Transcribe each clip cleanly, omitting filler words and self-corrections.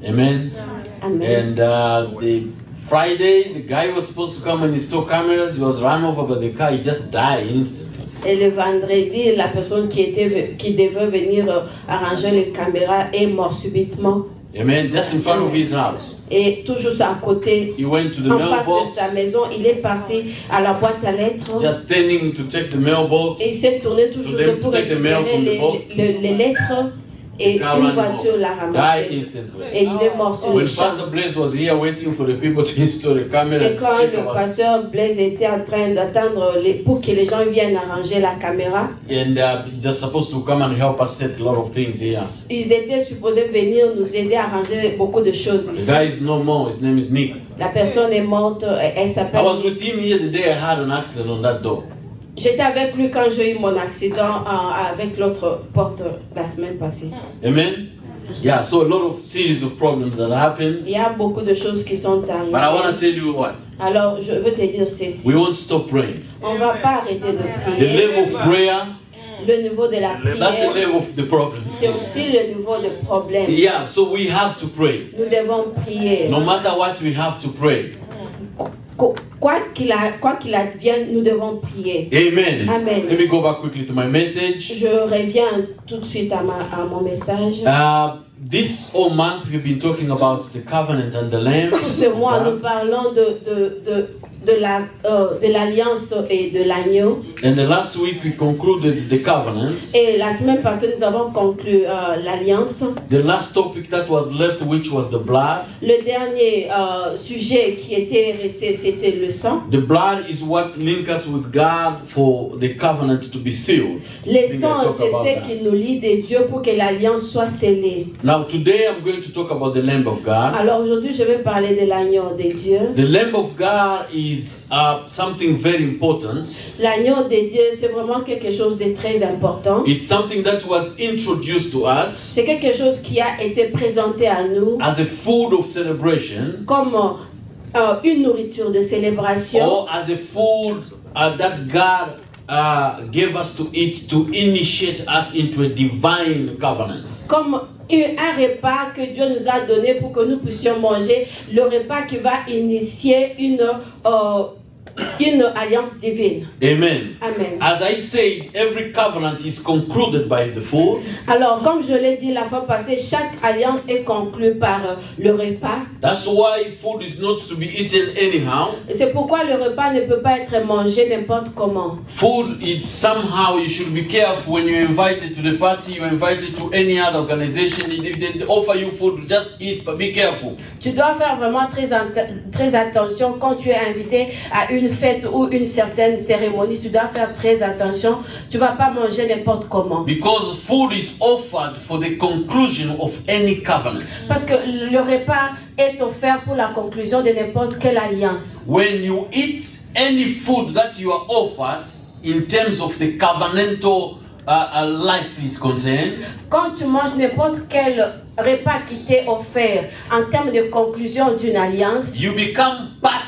Amen. Amen. And the Friday, the guy was supposed to come and install cameras. He was run over by the car. He just died instantly. Et le vendredi, la personne qui devait venir arranger les caméras est morte subitement. Amen. Just in front of his house. Et toujours à côté, He went to the en face mailbox. de sa maison, il est parti à la boîte à lettres. Just standing to take the mailbox. Et il s'est tourné toujours them pour to take the mail récupérer from the les lettres. Et car une ran voiture l'a died ramassé. instantly. Et il est mort sur When le champ. Pastor Blaise was here waiting for the people to install the camera, Et quand check le our- pasteur Blaise était en train d'attendre pour que les gens viennent arranger la caméra, and he's just supposed to come and help us set a lot of things here. ils étaient supposés venir nous aider à arranger beaucoup de choses The ici. guy is no more. His name is Nick. La personne est morte, elle I s'appelle... was with him here the day I had an accident on that door. J'étais avec lui quand j'ai eu mon accident avec l'autre porte la semaine passée. Amen. Yeah, so a lot of series of problems that happened. Il y a beaucoup de choses qui sont But I want to arrivées. tell you what. Alors, je veux te dire ceci. We won't stop praying. On ne va pas arrêter de The prier. level of prayer, Le niveau de la that's the prière, level of the problems. c'est aussi le niveau de problème. Yeah, so we have to pray. Nous devons prier. No matter what, we have to pray. Quoi qu'il advienne, nous devons prier. Amen. Amen. Let me go back quickly to my message. Je reviens tout de suite à mon message. This whole month we've been talking about the covenant and the lamb. Tout ce mois, nous parlons de l'alliance et de l'agneau. And the last week we concluded the covenant. Et la semaine passée, nous avons conclu l'alliance. The last topic that was left, which was the blood. Le dernier sujet qui était resté, c'était le sang. The blood is what links us with God for the covenant to be sealed. Le I think I sang, talk c'est about ce that. qui nous lie de Dieu pour que l'alliance soit scellée. Now today I'm going to talk about the Lamb of God. Alors aujourd'hui, je vais parler de l'agneau de Dieu. The Lamb of God is something very important. L'agneau de Dieu, c'est vraiment quelque chose de très important. It's something that was introduced to us C'est quelque chose qui a été présenté à nous as a food of celebration comme une nourriture de célébration, or as a food that God gave us to eat to initiate us into a divine covenant. comme un repas que Dieu nous a donné pour que nous puissions manger, le repas qui va initier une alliance divine. Amen. Amen. As I said, every covenant is concluded by the food. Alors, comme je l'ai dit la fois passée, chaque alliance est conclue par le repas. That's why food is not to be eaten anyhow. Et c'est pourquoi le repas ne peut pas être mangé n'importe comment. Food, it's somehow you should be careful when you're invited to the party, you're invited to any other organization. If they offer you food, just eat, but be careful. Tu dois faire vraiment très attention quand tu es invité à une fête ou une certaine cérémonie. Tu dois faire très attention. Tu ne vas pas manger n'importe comment. Because food is offered for the conclusion of any covenant. Parce que le repas est offert pour la conclusion de n'importe quelle alliance. When you eat any food that you are offered in terms of the covenantal life is concerned, Quand tu manges n'importe quel repas qui t'est offert en termes de conclusion d'une alliance, you become part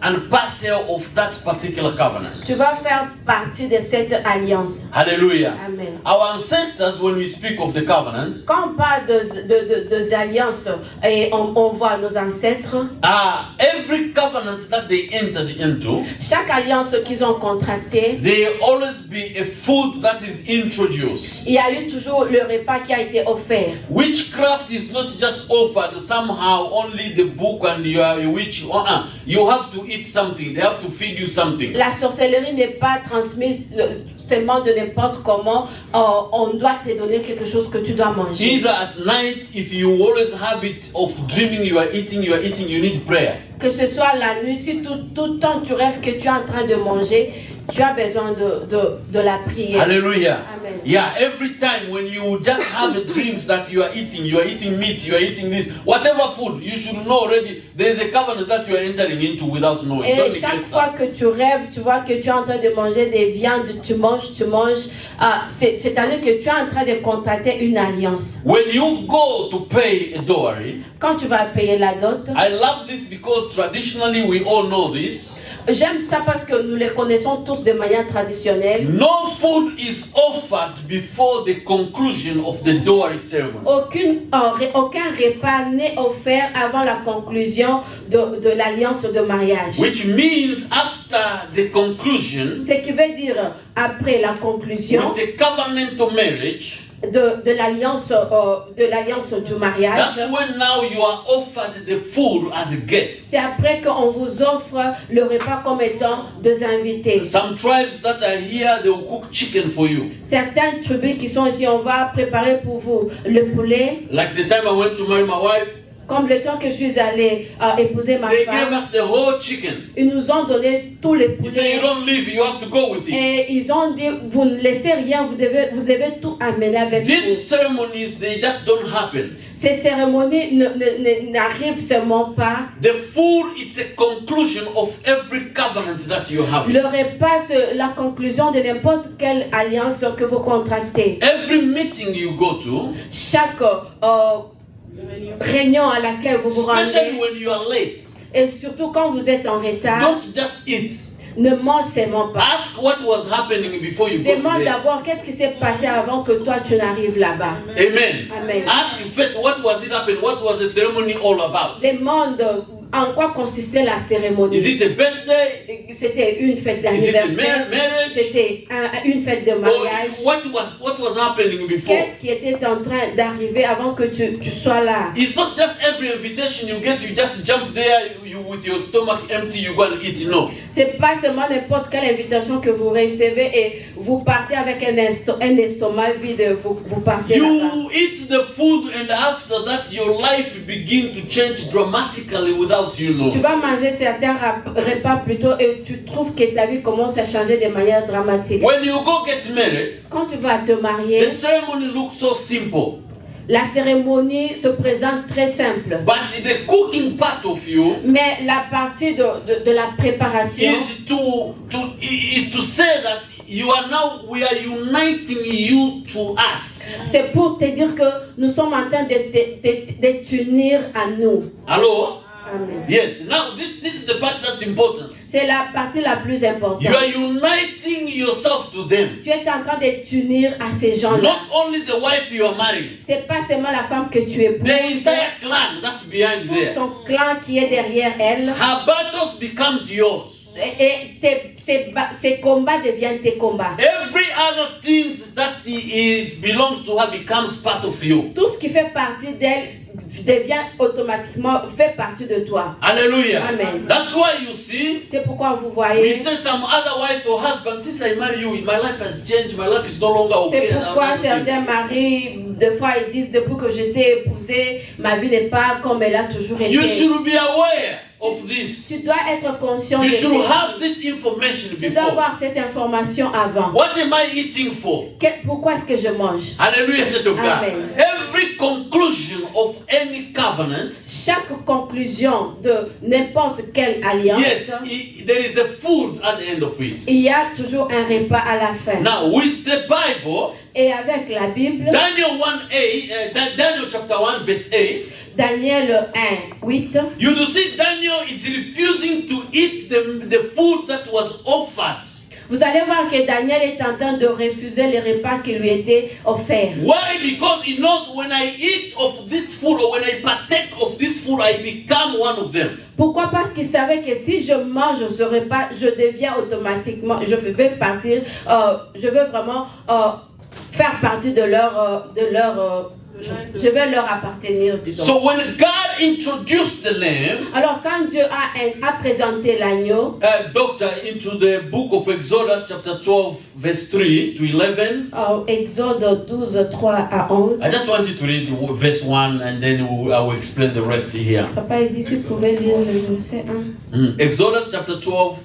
and parcel of that particular covenant. tu vas faire partie de cette alliance. Hallelujah. Amen. Our ancestors, when we speak of the covenants, Quand on parle de alliances et on voit nos ancêtres, every covenant that they entered into, chaque alliance qu'ils ont contractée, there always be a food that is introduced. il y a eu toujours le repas qui a été offert. Witchcraft is not just offered somehow only the book and you are a witch. You have to eat something. They have to feed you something. La sorcellerie n'est pas transmise seulement de n'importe comment. On doit te donner quelque chose que tu dois manger. Either at night, if you always have it of dreaming you are eating, you need prayer. Que ce soit la nuit, si tout le temps tu rêves que tu es en train de manger, tu as besoin de la prière. Hallelujah. Amen. Yeah, every time when you just have a dreams that you are eating meat, you are eating this, whatever food, you should know already there is a covenant that you are entering into without knowing. Et Don't chaque neglect fois that. que tu rêves, tu vois que tu es en train de manger des viandes, tu manges. C'est-à-dire que tu es en train de contracter une alliance. When you go to pay a dowry, Quand tu vas payer la dot, I love this because traditionally we all know this. J'aime ça parce que nous les connaissons tous de manière traditionnelle. No food is offered before the conclusion of the dowry ceremony. Aucun repas n'est offert avant la conclusion de l'alliance de mariage. Which means after the conclusion, Ce qui veut dire après la conclusion with the covenantal marriage, de l'alliance du mariage. that's when now you are offered the food as a guest. C'est après qu'on vous offre le repas comme étant des invités. Some tribes that are here, they will cook chicken for you. Certaines tribus qui sont ici, on va préparer pour vous le poulet. Like the time I went to marry my wife, Comme le temps que je suis allée épouser ma they gave femme, us the whole chicken. ils nous ont donné tous les He said, you poulets. don't leave, you have to go with it. Et ils ont dit, vous ne laissez rien, vous devez tout amener avec These vous. ceremonies, they just don't happen. Ces cérémonies n'arrivent seulement pas. The food is a conclusion of every covenant that you have. Le repas, c'est la conclusion de n'importe quelle alliance que vous contractez. Every meeting you go to, Chaque réunion à laquelle vous vous especially rendez, when you are late, et surtout quand vous êtes en retard, don't just eat. ne mange seulement pas. Ask what was happening before you go to Demande there. d'abord qu'est-ce qui s'est passé avant que toi tu n'arrives là-bas. Amen. Amen. Ask first what was it happening, what was the ceremony all about. Demande en quoi consistait la cérémonie. Is it a birthday? C'était une fête Is it a d'anniversaire. marriage? C'était une fête de Or mariage. what was happening before? Qu'est-ce qui était en train d'arriver avant que tu sois là? It's not just every invitation you get, you just jump there, you with your stomach empty, you go and eat. No. C'est pas seulement n'importe quelle invitation que vous recevez et vous partez avec un estomac vide, vous partez là-bas. You eat the food and after that your life begin to change dramatically without you know. Tu vas manger certains repas plutôt et tu trouves que ta vie commence à changer de manière dramatique. When you go get married, Quand tu vas te marier, the ceremony looks so simple. la cérémonie se présente très simple. But the cooking part of you Mais la partie de la préparation, is to say that we are uniting you to us. c'est pour te dire que nous sommes en train de t'unir à nous. Hello? Amen. Yes. Now this is the part that's important. C'est la partie la plus importante. You are uniting yourself to them. Tu es en train de t'unir à ces gens-là. Not only the wife you are marrying. C'est pas seulement la femme que tu épouses. The entire clan that's behind Tout there. son clan qui est derrière elle. Her battles becomes yours. Et ces combats deviennent tes combats. Every other thing that it belongs to her becomes part of you. Tout ce qui fait partie d'elle devient automatiquement, fait partie de toi. Hallelujah. Amen. That's why you see, C'est pourquoi vous we voyez. say some other wife or husband, since I marry you, my life has changed, my life is no longer okay. C'est pourquoi certains maris, des fois, ils disent depuis que je t'ai épousé, ma vie n'est pas comme elle a toujours été. You should be aware of this. Tu dois être conscient You de should ça. have this information Tu dois before. avoir cette information avant. What am I eating for? Pourquoi est-ce que je mange? Hallelujah, church of God. Amen. Every conclusion of any covenant, Chaque conclusion de n'importe quelle alliance, yes, there is a food at the end of it. il y a toujours un repas à la fin. Now, with the Bible, Et avec la Bible, Daniel chapter 1 verse 8, Daniel 1, 8, you do see Daniel is refusing to eat the food that was offered. vous allez voir que Daniel est en train de refuser les repas qui lui étaient offerts. Why? Because he knows when I eat of this food or when I partake of this food, I become one of them. Pourquoi? Parce qu'il savait que si je mange ce repas, je deviens automatiquement, je vais partir, je veux vraiment faire partie de leur je vais leur appartenir, disons. So when God introduced the lamb, Alors quand Dieu a présenté l'agneau, doctor, into the book of Exodus chapter 12 verse 3 to 11, Exode 12, 3 à 11. I just want you to read verse 1 and then I will explain the rest here. Papa, il dit si vous pouvez lire le verset 1. Exodus chapter 12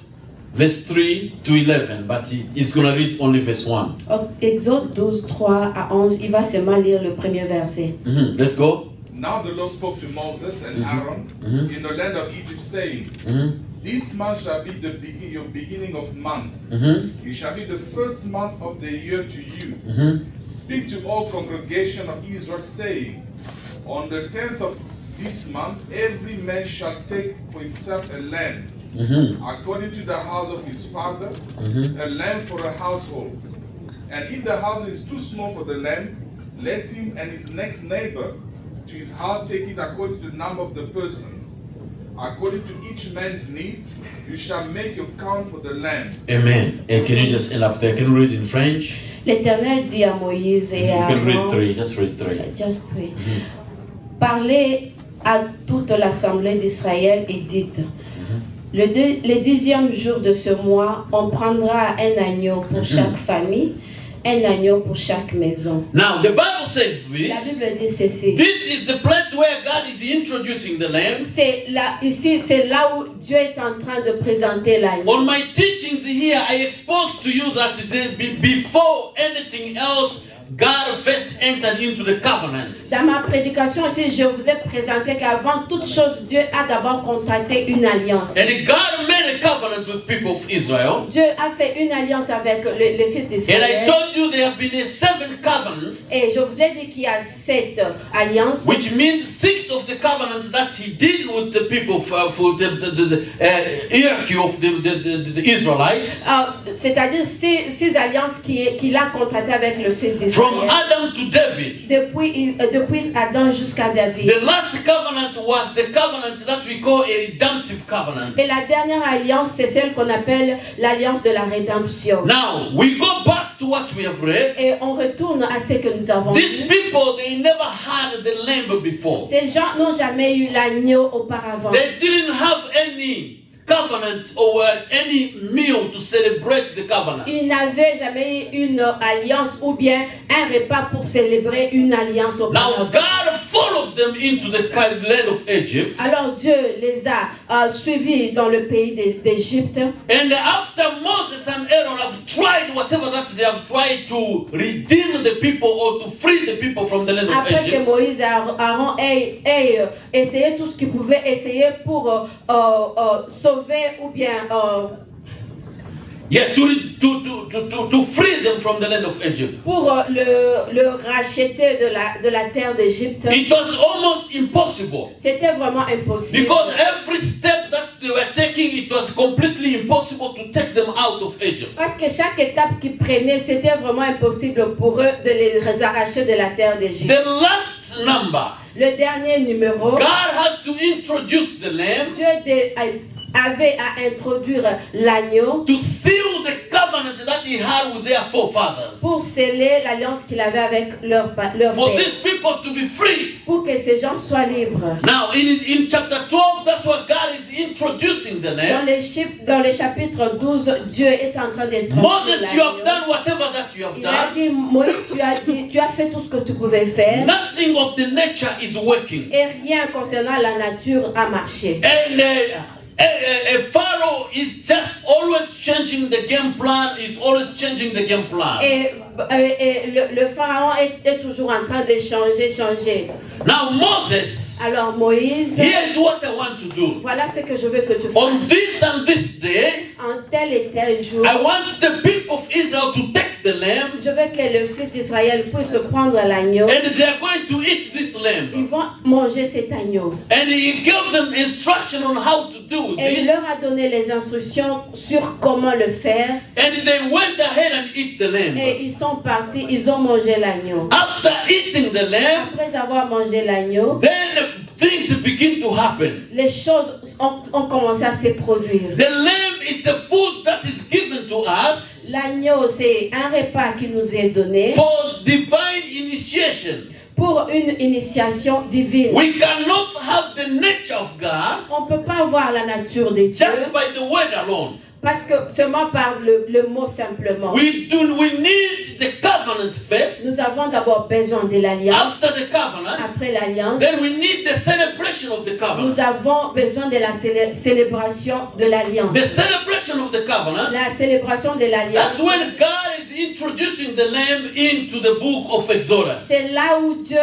verse 3 to 11, but he's going to read only verse 1. Exode 12, 3 à 11, il va seulement lire le premier verset. Let's go. Now the Lord spoke to Moses and Aaron in the land of Egypt, saying, This month shall be your beginning of month. It shall be the first month of the year to you. Speak to all congregation of Israel, saying, On the 10th of this month, every man shall take for himself a lamb, according to the house of his father, a lamb for a household. And if the house is too small for the lamb, let him and his next neighbor to his house take it according to the number of the persons. According to each man's need, you shall make your count for the lamb. Amen. And can you just end up there? Can you read in French? L'Éternel dit à Moïse et You à can read Aaron, 3. Just read 3. Just pray. Parlez à toute l'assemblée d'Israël et dites, le 10e jour de ce mois, on prendra un agneau pour chaque famille, un agneau pour chaque maison. Now, the Bible says La this. Bible dit ceci. This is the place where God is introducing the lamb. C'est là, ici, c'est là où Dieu est en train de présenter l'agneau. On my teachings here, I expose to you that before anything else, God first entered into the covenant. Dans ma prédication ici, je vous ai présenté qu'avant toute chose, Dieu a d'abord contracté une alliance. And God made a covenant with people of Israel. Dieu a fait une alliance avec les fils And I d'Israël. told you there have been 7 covenants, Et je vous ai dit qu'il y a 7 alliances. which means 6 of the covenants that he did with the people for the hierarchy of the Israelites. C'est-à-dire 6 alliances qu'il a contractées avec le fils d'Israël. From Adam to David. Depuis Adam jusqu'à David. The last covenant was the covenant that we call a redemptive covenant. Et la dernière alliance, c'est celle qu'on appelle l'alliance de la rédemption. Now, we go back to what we have read. Et on retourne à ce que nous avons These vu. people, they never had the lamb before. Ces gens n'ont jamais eu l'agneau auparavant. They didn't have any covenant or any meal to celebrate the covenant. Ils n'avaient jamais eu une alliance ou bien un repas pour célébrer une alliance Now, auparavant. God followed them into the land of Egypt. Alors Dieu les a suivis dans le pays d'Égypte. And after Moses and Aaron have tried whatever that they have tried to redeem the people or to free the people from the land of Après que Egypt. Moïse et Aaron aient essayé tout ce qu'ils pouvaient essayer pour sauver ou bien Yeah, to free them from the land of Egypt. pour le racheter de la terre d'Égypte. It was almost impossible. C'était vraiment impossible. Because every step that they were taking, it was completely impossible to take them out of Egypt. Parce que chaque étape qu'ils prenaient, c'était vraiment impossible pour eux de les arracher de la terre d'Égypte. The last number, Le dernier numéro, God has to introduce the lamb Dieu avait à introduire l'agneau to seal the covenant that he had with their forefathers. pour sceller l'alliance qu'il avait avec leur For père, these people to be free. pour que ces gens soient libres. Now, in chapter 12, that's what God is introducing the lamb. Dans le chapitre 12, Dieu est en train d'introduire Moses, you have l'agneau. done whatever that you have Il a done. dit, Moïse, tu as fait tout ce que tu pouvais faire Nothing of the nature is working. et rien concernant la nature a marché. And Pharaoh is just always changing the game plan. He's always changing the game plan. Et le pharaon est toujours en train de changer. Now Moses, Alors Moïse, here's what I want to do. voilà ce que je veux que tu On fasses. this and this day, En tel et tel jour, I want the people of Israel to take the lamb, je veux que le fils d'Israël puisse prendre l'agneau. and they are going to eat this Ils lamb. vont manger cet agneau. And he gave them instruction on how to do Et il this. leur a donné les instructions sur comment le faire. And they went ahead and eat the lamb. Et ils sont partis, ils ont mangé l'agneau. After eating the lamb, Après avoir mangé l'agneau, then things begin to happen. les choses ont commencé à se produire. The lamb is a food that is given to us L'agneau, c'est un repas qui nous est donné for divine initiation. pour une initiation divine. We cannot have the nature of God On ne peut pas voir la nature de Dieu just by the word alone. parce que seulement par le mot simplement. We need the covenant first. Nous avons d'abord besoin de l'alliance. After the covenant, Après l'alliance, then we need the celebration of the covenant. nous avons besoin de la célébration de l'alliance. The celebration of the covenant, La célébration de l'alliance, that's when God is introducing the lamb into the book of Exodus. c'est là où Dieu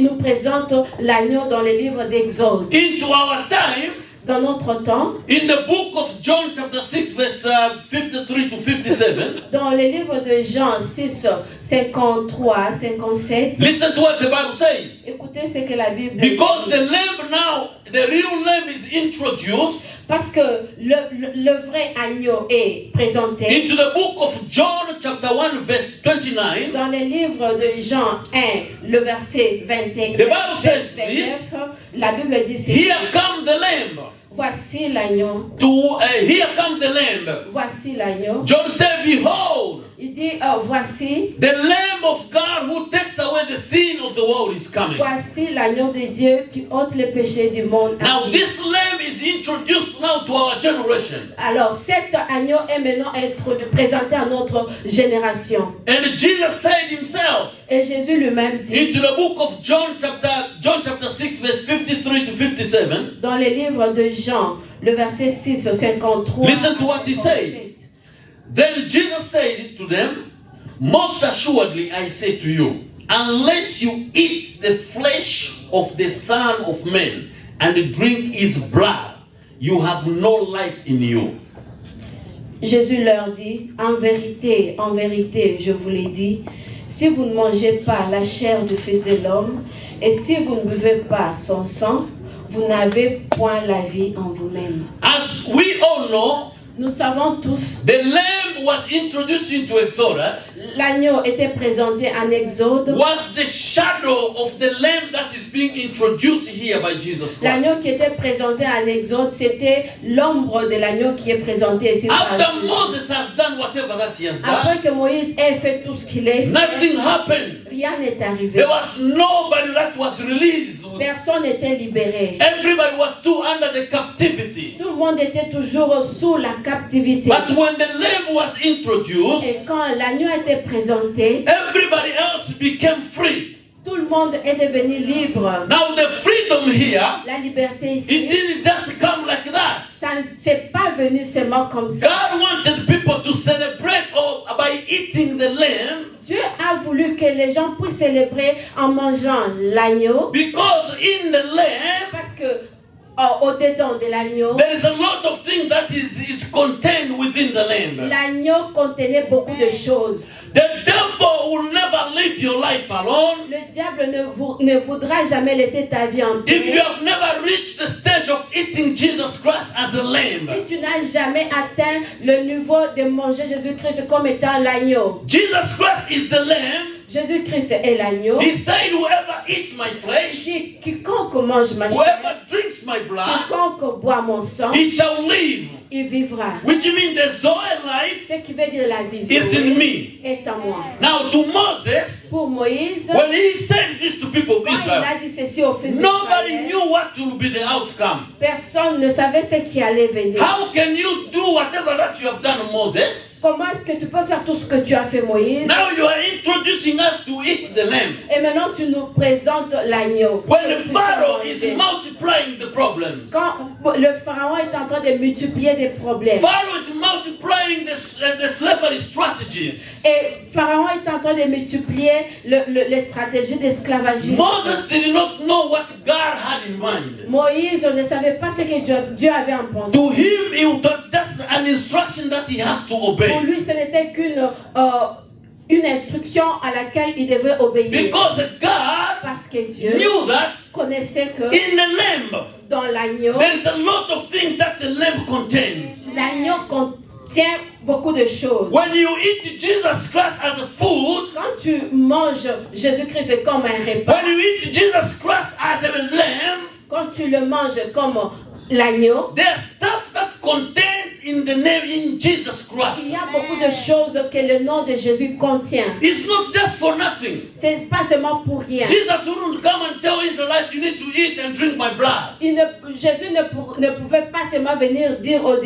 nous présente l'agneau dans le livre d'Exode. Into our time, dans notre temps, in the book of John chapter 6 verse 53 to 57, dans le livre de Jean 6, 53, 57, listen to what the Bible says. écoutez ce que la Bible dit. Because the lamb now, the real lamb is introduced Parce que le vrai agneau est présenté into the book of John chapter 1 verse 29. dans le livre de Jean 1, le verset 21. The Bible says 29, la Bible dit ceci. Here come the lamb. Voici l'agneau. Here come the lamb. Voici l'agneau. John said, behold, Il dit, voici. the Lamb of God who takes away the sin of the world is coming. Voici l'agneau de Dieu qui ôte les péchés du monde. Now Amen. this lamb is introduced now to our generation. Alors, cet agneau est maintenant présenté à notre génération. And Jesus said himself Et Jésus lui-même dit, into the book of John chapter 6 verse 53 to 57. dans le livre de Jean, le verset 6 au 53. Listen to what he said. Then Jesus said to them, most assuredly I say to you, unless you eat the flesh of the Son of Man and drink his blood, you have no life in you. Jésus leur dit, en vérité, je vous l'ai dit, si vous ne mangez pas la chair du Fils de l'homme, et si vous ne buvez pas son sang, vous n'avez point la vie en vous-même. As we all know, Nous savons tous, the lamb was introduced into Exodus, l'agneau était présenté en Exode. was the shadow of the lamb that is being introduced here by Jesus Christ. L'agneau qui était présenté en Exode, c'était l'ombre de l'agneau qui est présenté ici. par After Jésus. Moses has done whatever that he has done, Après que Moïse ait fait tout ce qu'il a fait, nothing happened. rien n'est arrivé. There was nobody that was released. Personne n'était libéré. Everybody was still under the captivity. Tout le monde était toujours sous la captivité. But when the lamb was introduced, Et quand l'agneau a été présenté, everybody else became free. tout le monde est devenu libre. Now the freedom here, La liberté it ici, didn't just come like that. ça ne s'est pas venu seulement comme ça. God wanted people to celebrate by eating the lamb, Dieu a voulu que les gens puissent célébrer en mangeant l'agneau, because in the lamb parce que au-dedans de l'agneau, there is a lot of things that is contained within the lamb. l'agneau contenait beaucoup de choses. The devil will never leave your life alone. Le diable ne voudra jamais laisser ta vie en paix. If you have never reached the stage of eating Jesus Christ as a lamb, Si tu n'as jamais atteint le niveau de manger Jésus-Christ comme étant l'agneau, Jesus Christ is the lamb. Jésus-Christ est l'agneau. He said, whoever eats my flesh, Quiconque mange ma chair, whoever drinks my blood, quiconque boit mon sang, he shall live. il vivra. Which means the Zoe life Ce qui veut dire la vie is in me. est en moi. Now to Moses, Pour Moïse, when he said this to people of quand il Israel, a dit ceci aux fils nobody d'Israël, knew what will be the outcome. personne ne savait ce qui allait venir. How can you do whatever that you have done, Moses? Comment est-ce que tu peux faire tout ce que tu as fait, Moïse? Now you are introducing us to eat the lamb. Et maintenant tu nous présentes l'agneau. When the Pharaoh is multiplying the problems, Quand le pharaon est en train de multiplier des problèmes. Pharaoh is multiplying the slavery strategies. Et Pharaon est en train de multiplier les stratégies d'esclavagisme. Moses did not know what God had in mind. Moïse ne savait pas ce que Dieu avait en pensée. To him, it was just an instruction that he has to Pour obey. lui, ce n'était qu'une instruction à laquelle il devait obéir. Because God Parce que Dieu knew that connaissait que in the lamb, dans l'agneau, there's a lot of things that the lamb contains. l'agneau contient beaucoup de choses. When you eat Jesus Christ as a food, Quand tu manges Jésus-Christ comme un repas, when you eat Jesus Christ as a lamb, quand tu le manges comme l'agneau, there's stuff that contains in the name in Jesus il Christ. y a beaucoup de choses que le nom de Jésus contient. It's not just for nothing. C'est pas seulement pour rien. Jesus wouldn't come and tell Israelites, you need to eat and drink my blood. Jésus ne pouvait pas seulement venir dire aux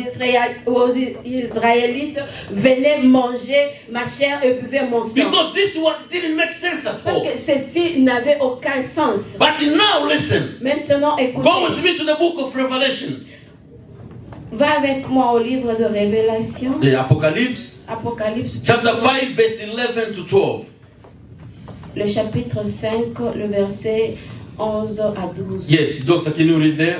Israélites, venez manger ma chair et buvez mon sang. Because this one didn't make sense at Parce all. que ceci n'avait aucun sens. But now listen. Maintenant, écoutez. Go with me to the book of Revelation. Va avec moi au livre de Révélation, The Apocalypse, Apocalypse, chapter 5, verse 11 to 12. le chapitre 5, le verset 11 à 12. Yes, Doctor, can you read there?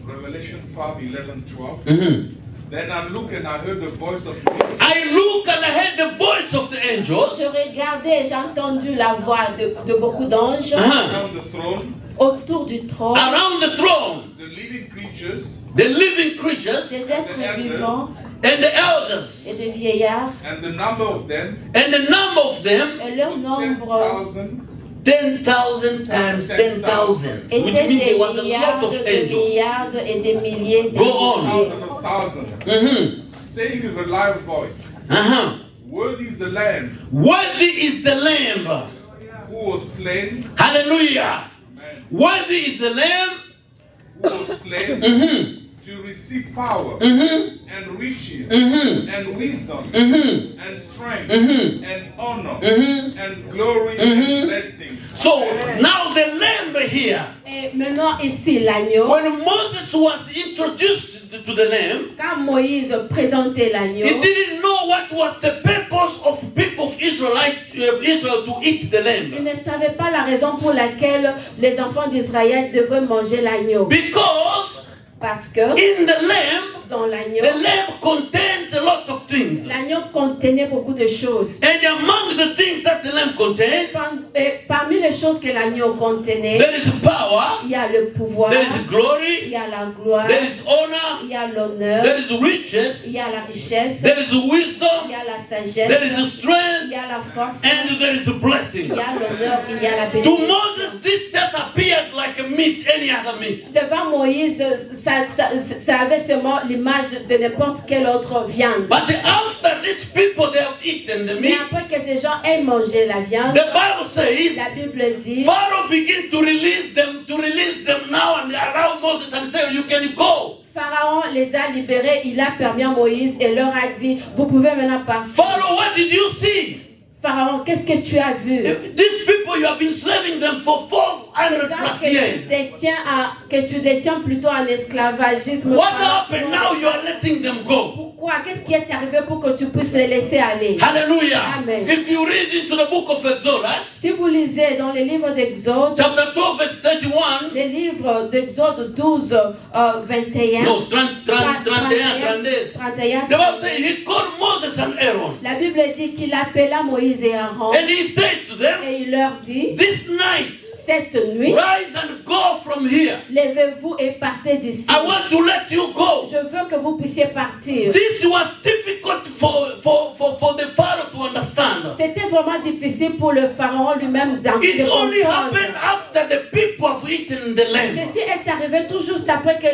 Revelation Revelation 5:11-12. Mhm. Then I looked and I heard the voice of I look and I heard the voice of the Je angels regardais, j'ai entendu la voix de beaucoup d'anges around the throne, autour du trône, around the throne, the living creatures, the living creatures des êtres vivants and the et elders. des vieillards, and the number of them And the number of them, et leur nombre 10,000 10,000 times 10,000. Which était means des there was a lot milliards, of de angels. milliards et des milliers de Go on. milliers. thousands of thousands, Mhm. saying with a loud voice, Uh-huh. Worthy is the Lamb Worthy is the Lamb. who was slain, Hallelujah. Amen, Worthy is the Lamb. who was slain Mhm. to receive power Mhm. and riches Mhm. and wisdom Mhm. and strength Mhm. and honor Mhm. and glory Mhm. and blessing. So now the Lamb here. Et maintenant ici, l'agneau, When Moses was introduced to the Lamb, quand Moïse présentait l'agneau, he didn't know what was the purpose of people of Israel to eat the il lamb. ne savait pas la raison pour laquelle les enfants d'Israël devaient manger l'agneau. Because Parce que in the lamb, dans l'agneau, the lamb contains a lot of things. l'agneau contenait beaucoup de choses. And among the things that the lamb contains, Parmi les choses que l'agneau contenait, there is power, il y a le pouvoir, there is il glory, y a la gloire, there is honor, il y a l'honneur, there is riches, il y a la richesse, there is il wisdom, y a la there sagesse, is strength, il y a la force, and there is a blessing. il y a l'honneur, il y a la To bénédiction. Moses, this just appeared like a meat, any other meat. Devant Moïse, ça avait seulement l'image de n'importe quelle autre viande. But after these people they have eaten the Mais meat, après que ces gens aient mangé la viande, the Bible says la Bible dit, Pharaoh began to release them now and allow Moses and say, you can go. Pharaon les a libérés, il a permis à Moïse et leur a dit, vous pouvez maintenant partir. Pharaoh, what did you see? Pharaon, qu'est-ce que tu as vu? These people, you have been slaving them for Les 400 gens plus years. que tu détiens plutôt en esclavagisme. What happened now? You are letting them go. Pourquoi? Qu'est-ce qui est arrivé pour que tu puisses les laisser aller? Hallelujah. Amen. If you read into the book of Exodus, Si vous lisez dans les livres d'Exode, chapter 12, verse 31, les livres d'Exode 12, 21, no, 31, 31, the Bible says he called Moses and Aaron. la Bible dit qu'il appela Moïse et Aaron And he said to them, et il leur dit, this night, cette nuit, rise and go from here. levez-vous et partez d'ici. I want to let you go. Je veux que vous puissiez partir. This was difficult for the Pharaoh to understand. C'était vraiment difficile pour le pharaon lui-même It only comprendre. happened after the people have eaten the lamb. Ceci est arrivé tout juste après que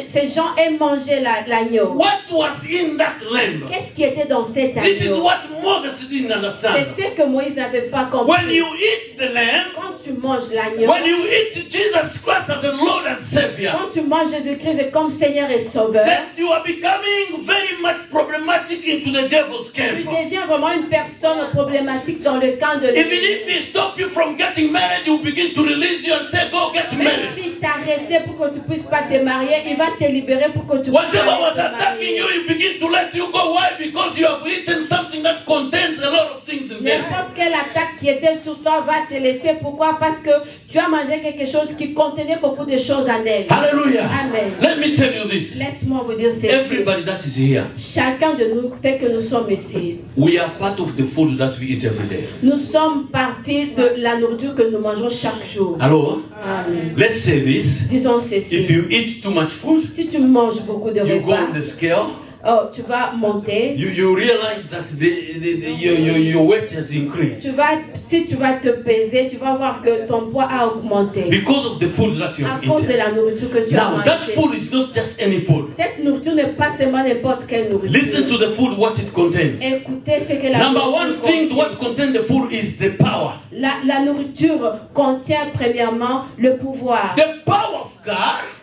ces gens aient mangé l'agneau. What was in that lamb? Qu'est-ce qui était dans cet This is agneau? what Moses didn't understand. C'est ce que Moïse n'avait pas When compris. you eat the lamb, Quand tu manges l'agneau, when you eat Jesus Christ as a Lord and Savior, quand tu manges Jésus-Christ comme Seigneur et Sauveur, then you are becoming very much problematic into the devil's tu camp. deviens vraiment une personne problématique dans le camp de Even l'ennemi. if he stop you from getting married, he will begin to release you and say, go get Même married. s'il t'arrêtait pour que tu puisses pas te marier, il va te libérer pour que tu puisses Whatever aller was te attacking you, marier. he begin to let you go. Why? Because you have eaten something that contains a lot of things in there. N'importe quelle attaque qui était sur toi va te laisser. Pourquoi? Parce que tu as mangé quelque chose qui contenait beaucoup de choses en elle. Hallelujah. Amen. Let me tell you this. Laisse-moi vous dire ceci. Everybody that is here, Chacun de nous, tel que nous sommes ici, we are part of the food that we eat every day. nous sommes partie de la nourriture que nous mangeons chaque jour. Hello? Amen. Let's say this. Disons If ceci. you eat too much food, Si tu manges beaucoup de you go repas, on the scale, tu vas monter. you realize that your weight has increased. Si tu vas te peser, tu vas voir que ton poids a augmenté. Because of the food that you À have cause de eaten. la nourriture que tu as Now, that mangée. food is not just any food. Cette nourriture n'est pas seulement n'importe quelle nourriture. Listen to the food, what it contains. Écoutez ce que la Number one nourriture thing, contient. what contains the food is the power. La nourriture contient premièrement le pouvoir. The power of God,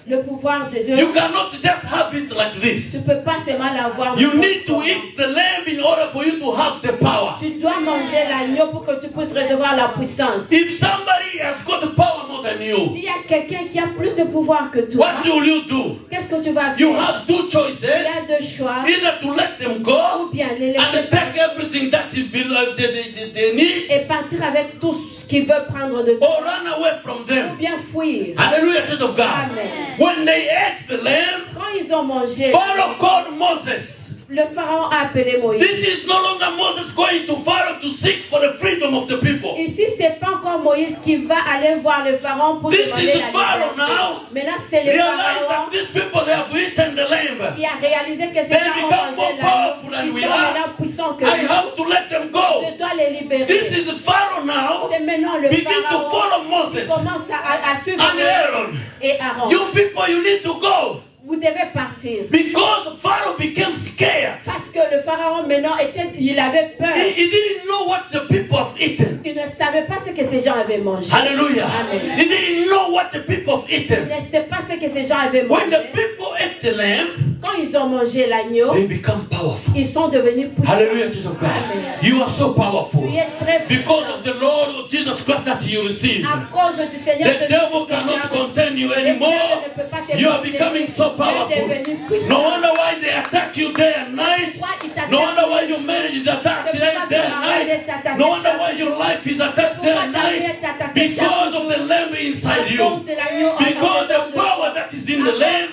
Le pouvoir de Dieu. you cannot just have it like Tu this. ne peux pas seulement l'avoir. You need to eat the lamb in order for you to have the power. Tu dois manger l'agneau pour que tu puisses recevoir la puissance. If somebody has got the power more powerful than you, S'il y a quelqu'un qui a plus de pouvoir que toi, what will you do? qu'est-ce que tu vas You faire? have two Il y a choices. deux choix. Either to let them Ou go bien les laisser and take everything that they need, et partir avec tout ce qu'ils veulent prendre de toi. or run away from Ou them. bien fuir. Hallelujah, church of God. Amen. When they ate the lamb, Quand ils ont mangé, Pharaoh called Moses. le pharaon a appelé Moïse. This is no longer Moses going to Pharaoh to seek for the freedom of the people. Ici, c'est pas encore Moïse qui va aller voir le pharaon pour This demander is the la Pharaoh liberté. now. Mais là, c'est le Realize pharaon that these people, they have eaten the lamb. qui a réalisé que ces They gens ont become more mangé powerful l'agneau. than Ils we sont are. maintenant puissants que I nous. have to let them go. Je dois les libérer. This is the Pharaoh now. C'est maintenant le Begin to pharaon follow qui Moses commence à suivre and Moïse Aaron. et Aaron. You people, you need to go. Vous devez partir. Because Pharaoh became scared. Parce que le pharaon maintenant il avait peur. He didn't know what the people have eaten. Il ne savait pas ce que ces gens avaient mangé. Hallelujah. Amen. He didn't know what the people have Il eaten. ne sait pas ce que ces gens avaient When mangé. the people ate the lamb, Quand ils ont mangé l'agneau, they become powerful. ils sont devenus puissants. Hallelujah, church of God. Amen. You are so powerful. Tu es très Because puissant. of the Lord Jesus Christ that you receive. À cause du Seigneur The devil cannot contain you anymore. You are becoming so powerful. No wonder why they attack you day and night. No wonder why your marriage is attacked day and night. No wonder why your life is attacked day and night. Because of the lamb inside you. Because the power that is in the lamb,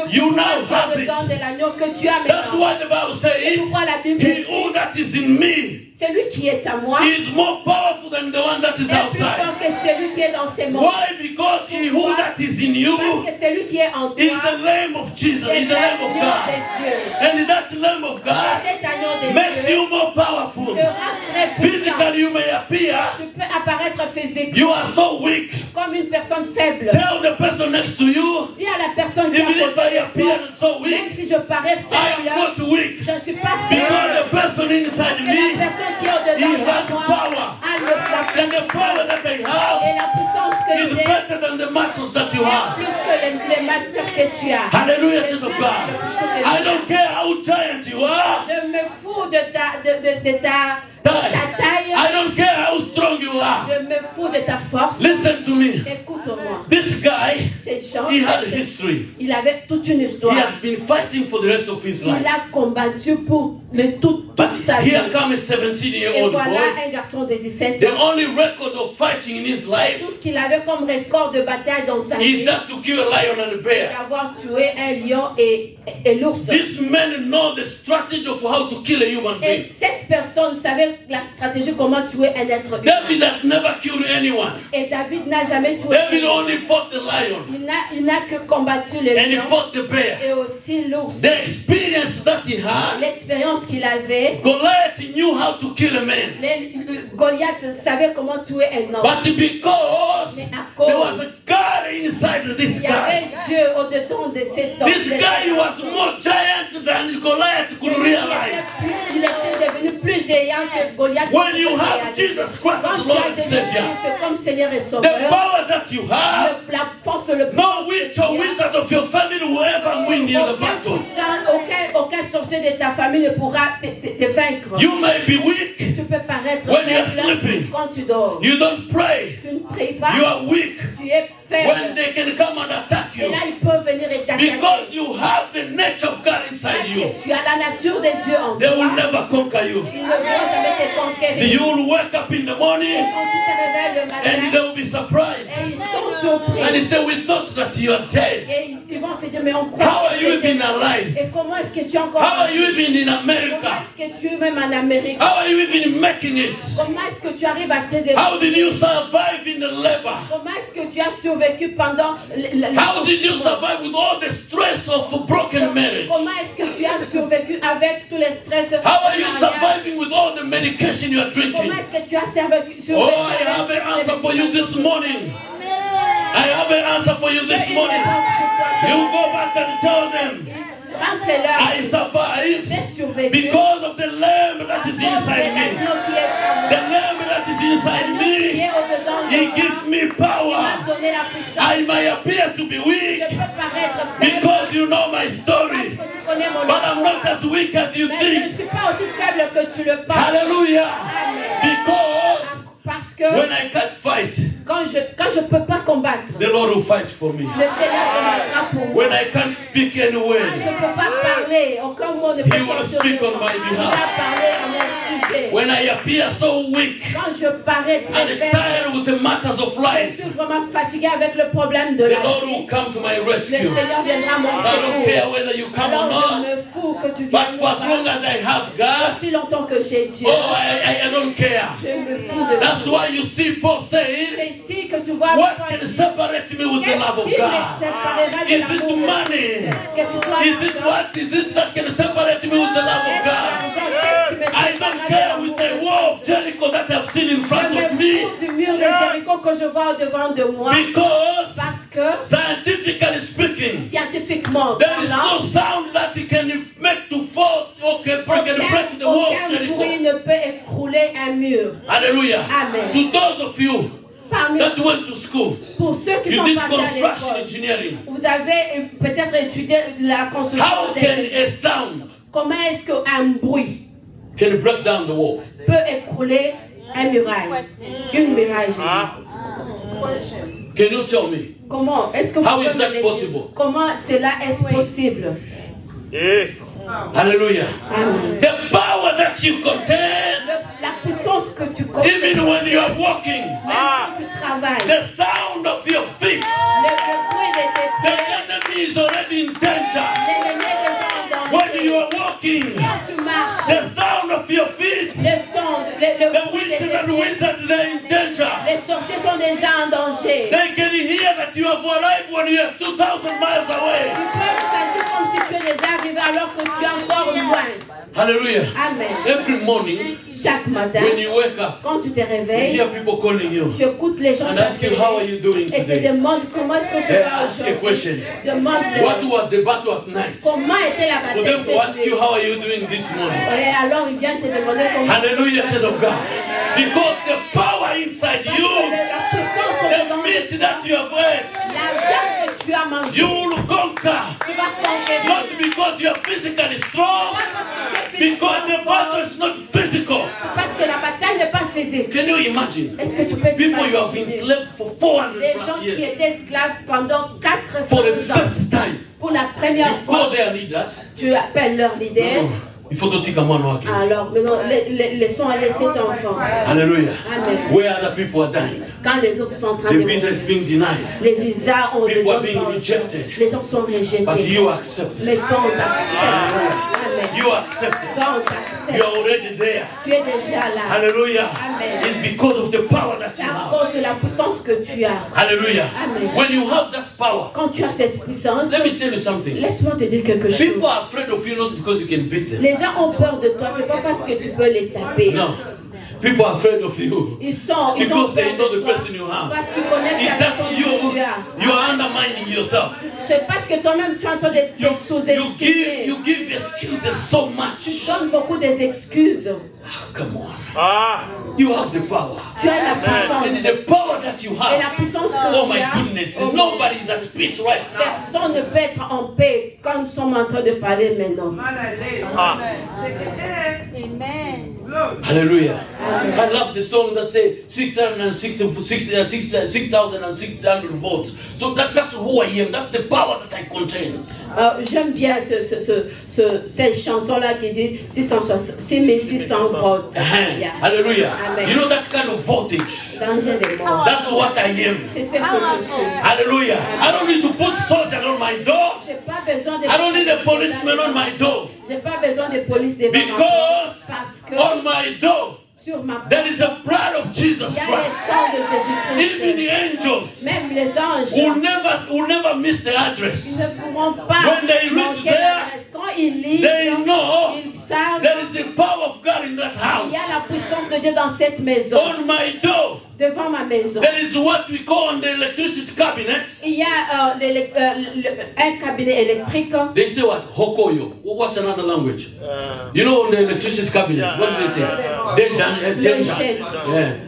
you now have it. That's why the Bible says, he who that is in me celui qui est à moi is more powerful than the one that is est plus outside. fort que celui qui est dans ces mondes. Why? Because he who that is in you Parce que celui qui est en is toi the Lamb of Jesus, c'est is the Lamb of l'agneau God. de Dieu. And that Lamb of Et God cet agneau de makes Dieu you more powerful. te rend très puissant. Physically, you may appear, Tu peux apparaître physiquement you are so weak. comme une personne faible. Tell the person next to you, Dis à la personne qui est à even if côté I de appear toi, so même weak, si je parais I faible, am not weak. je ne suis pas Because faible. the person inside Que la me, personne qui est he au-dedans has de moi power. a la And the power that I et have la puissance que is j'ai better than the muscles that you est have. plus que les masters que tu as. Hallelujah, Les church of muscles God. plutôt que I tu don't care how giant you are. as. Je me fous de ta taille. I don't care how strong you are. Je me fous de ta force. Listen to me. Écoute-moi. This guy, Ces gens, he had a history. il avait toute une He histoire. has been fighting for the rest of his Il life. a combattu pour toute But sa vie. here comes a Et 17-year-old voilà boy. un garçon de 17 The ans. only record of fighting in his life Tout ce qu'il avait comme record de bataille dans sa is vie, just to kill a lion and a c'est bear. d'avoir tué un lion et l'ours. These men know the strategy of how to kill a human Et being. cette personne savait la stratégie comment tuer un être humain. David has never killed anyone. Et David n'a jamais tué. David only fought the lion Il n'a que combattu le and he lion fought the bear. et aussi l'ours. The experience that he had, L'expérience qu'il avait, Goliath knew how to kill a man. Goliath savait comment tuer un homme. But because Mais à there cause, was a God inside this il y avait guy, Dieu au-dedans de cet homme. this guy was more giant than Goliath could realize. Il était devenu plus géant que Goliath. When you have Jesus Christ Quand as tu Lord as and Jésus-Christ Savior, comme Seigneur et the Sauveur, power that you have, la force, le no witch or wizard of your family will ever win you the battle. aucun sorcier de ta famille ne pourra te vaincre. You may be weak, Tu peux paraître When you're faible sleeping, quand tu dors. you don't pray, Tu ne pries pas, you are weak. tu es When faible. they can come and attack Et you, là, ils peuvent venir et t'attaquer. because you have the nature of God inside Parce you, que tu as la nature de Dieu en they will toi. never conquer you. Ils ne vont jamais te conquérir. You will wake up in the Et morning quand tu te réveilles le and matin, they will be surprised. et ils sont surpris. And they say, we thought that you are dead. Et ils vont se dire, mais on croit How are que you tu es even alive? Et comment est-ce que tu es encore How are you even in Comment America? est-ce que tu es même en Amérique? How are you even making it? Comment est-ce que tu arrives à te débrouiller? How did you survive in the labor? Comment est-ce que tu as survécu pendant How did you survive with all the stress of a broken marriage? Comment est-ce que tu as survécu avec tous les stress? How are you du mariage? surviving with all the medication you are drinking? Comment est-ce que tu as survécu? Oh, I have an answer for you this morning. I have an answer for you this morning. You go back and tell them, Rentre-leur. I survived J'ai survécu. because of the lamb that is inside me. L'agneau qui est en moi. The lamb that is inside L'agneau qui me, est au-dedans de he moi. gives me Il m'a power. donné la puissance. I may appear to be Je weak peux paraître faible because you know my story, parce que tu connais mon but I'm not histoire. as weak as you Mais je ne think. suis pas aussi faible que tu le penses. Hallelujah. Amen. Because Parce que when I can't fight, Quand je peux pas combattre, the Lord will fight for me. le Seigneur combattra pour moi. When I can't speak Quand anywhere, je peux pas parler, aucun mot ne peut He will sortir speak de on moi. my Il va behalf. parler à mon sujet. When I appear so weak Quand je parais très and faible, tired with the matters of je life, suis vraiment fatigué avec le problème de the la Lord vie. will come to my Le rescue. Seigneur viendra à mon I don't care secours. whether you come or Alors je not, me fous que tu but viennes for as long as I have God, aussi longtemps que j'ai Dieu. oh, I don't care. Je me fous de That's tout. why you see Paul saying, C'est ici que tu vois what pourquoi can il dit, separate me with the love of qu'est-ce qui me God? séparera de Is l'amour it de money? Christ? Que ce soit Is it l'argent, what is it that can separate me with the love of est-ce God? l'argent, qu'est-ce qui me I séparera don't de care l'amour with de the Christ? wall of Jericho that I've seen in front Je of me me, fous du mur de Jéricho que je vois au-devant de moi because parce que scientifically speaking, scientifiquement there is no parlant, sound that he can make to fall, okay, break the wall of aucun bruit Jericho. ne peut écrouler un mur. Hallelujah. Amen. To those of you Parmi that went to school, pour ceux qui you sont did passés à construction l'école, engineering. vous avez peut-être étudié la construction How des can bâtiments. a sound Comment est-ce qu'un bruit can break down the wall? peut écrouler un muraille, une muraille? j'ai dit. Can you tell me? Comment est-ce que vous How pouvez is that me le dire? possible? Comment cela est possible? Hallelujah. Amen. The power that you contain, La puissance que tu connais, even when you are walking, même quand tu travailles, the sound of your feet, le bruit de tes the pieds, enemy is already in danger. l'ennemi est déjà en When danger. you are walking, Quand tu marches, the sound of your feet, le son, le the bruit de witches tes and pieds, wizards, they're in danger. les sorciers sont déjà en danger. They can hear that you have arrived when you are 2,000 miles away. Tu peux sentir comme si tu es déjà arrivé alors que tu es encore loin. Hallelujah. Amen. Every morning, Chaque matin, when you wake up, quand tu te you réveilles, hear people calling you tu écoutes les gens and ask you, how are you doing et te today? demandent comment est-ce que tu They vas ask a aujourd'hui. question. Demande-leur What was the battle at night? comment était la For bataille them to ask cette you, nuit. how are you doing this morning? Et alors ils viennent te demander comment. Hallelujah, church of God. Because the power inside Parce que you, la puissance au the dedans, meat that you have ate, la viande que tu as mangée, you will conquer. tu vas conquérir. Not because you are physically strong, Pas parce que tu es because the physiquement battle fort, is not physical. parce que la bataille n'est pas physique. Can you imagine? Est-ce que tu peux People you have been t'imaginer enslaved for 400 des plus gens qui years. étaient esclaves pendant 400 For the ans? first time, Pour la première you fois, call their leaders. tu appelles leur leader. Il faut te dire comment nous accueillir. Alors maintenant, laissons aller cet enfant. Hallelujah. Amen. Where other people are dying, Quand les autres sont en train the de visa mourir, is being denied, les visas ont people are les being autres- rejected, les gens sont but rejetés. you are accepted. Mais toi, on t'accepte. Amen. You are accepted. Toi, on You t'accepte. are already there. Tu es déjà là. Hallelujah. Amen. It's because of the power that C'est you à have. cause de la puissance que tu as. Hallelujah. Amen. When you have that power, Quand tu as cette puissance, let me tell you something. laisse-moi te dire quelque chose. People are afraid of you not because you can beat them. Les gens ont peur de toi, c'est pas parce que tu peux les taper. No. People are afraid of you Ils ont because they peur know de the toi person you have. parce qu'ils connaissent It's la just personne you. que tu as. You are undermining yourself. C'est parce que toi-même tu es en train de te You sous-estimer. give excuses so Tu much. donnes beaucoup des excuses. Come on. You have the power. Tu as la And puissance. the power that you Et la have. puissance que Oh tu my as, goodness. oh, Nobody is at peace right now. personne ne peut être en paix quand nous sommes en train de parler maintenant. Hallelujah. I love the song that says 6,600 votes. So that's who I am. That's the power that I contain. J'aime bien cette chanson-là qui dit 6600 votes. Yeah. Hallelujah. Amen. You know that kind of voltage. Danger des morts. That's what I am. C'est ce que je suis. Hallelujah. I don't need to put soldiers on my door. J'ai pas besoin de I don't need a policeman on my door. J'ai pas besoin de police devant ma porte. Because Parce que on my door, sur ma porte, there is the blood of Jesus il y a le Christ. sang de Jésus-Christ. Even the angels Même les anges, will never miss the ils address. ne pourront pas When they reach manquer there, l'adresse. Quand ils lisent, They know ils savent there is the power of God in that qu'il house. y a la puissance de Dieu dans cette maison. On my door, Devant ma maison. there is what we call the electricity cabinet. Il y a un cabinet électrique. They say what? Hokoyo. What's another language? You know, on the electricity cabinet, what do they say? Yeah.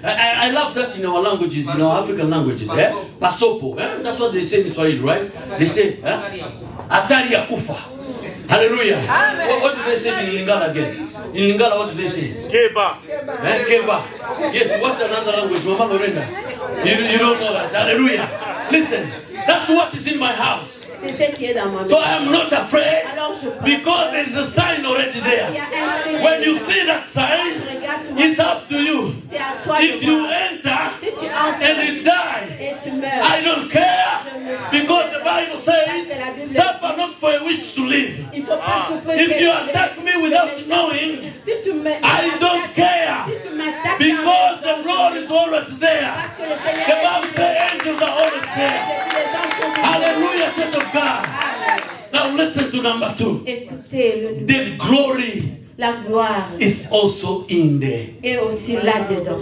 I love that in our languages, in our African languages. Eh? Pasopo. Eh? That's what they say in Swahili, right? They say, Atari ya kufa. Hallelujah. What do they say in Lingala again? In Lingala, what do they say? Keba. Keba. Yes, what's another language? Mama Lorena. You don't know that. Hallelujah. Listen, that's what is in my house. C'est ce qui est dans ma maison. So I'm not afraid Alors je pars. because there's a sign already Il y there. a un signe. When you see that sign, it's up to you. C'est à toi If de you voir. enter Si tu entres and you die, et tu meurs, I don't care because the Bible says, suffer not for a wish to live. il faut pas souffrir. If you attack me without knowing, Si tu me I don't care Si tu m'attaques because dans the Lord is always there. parce que le Seigneur The Bible says angels are always there. les anges sont Hallelujah, church of God. Amen. Now listen to number 2. Écoutez, The glory la gloire is also in there. est aussi là-dedans.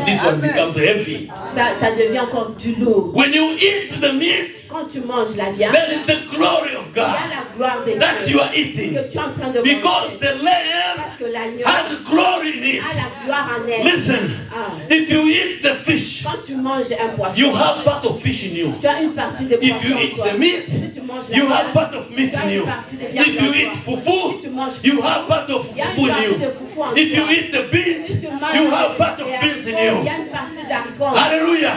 This one becomes heavy. Ça devient encore du lourd. When you eat the meat, Quand tu manges la viande, there is the glory of il y a God la gloire de that Dieu you are eating. que tu es en train de Because manger. the lamb Parce que l'agneau has glory in it. a la gloire en elle. Listen, Ah. if you eat the fish, Quand tu manges un poisson, you have part of fish in you. tu as une partie de If poisson you en eat toi. the meat, Si tu manges la you viande, have part of meat tu as in une you. partie de viande If en you toi. eat fufu, Si tu manges you have part of il y a fufu une in partie you. de foufou en If you toi. eat the beans, Si tu manges you have part of des beans in haricots, il y you. a une partie d'haricots en toi. Hallelujah.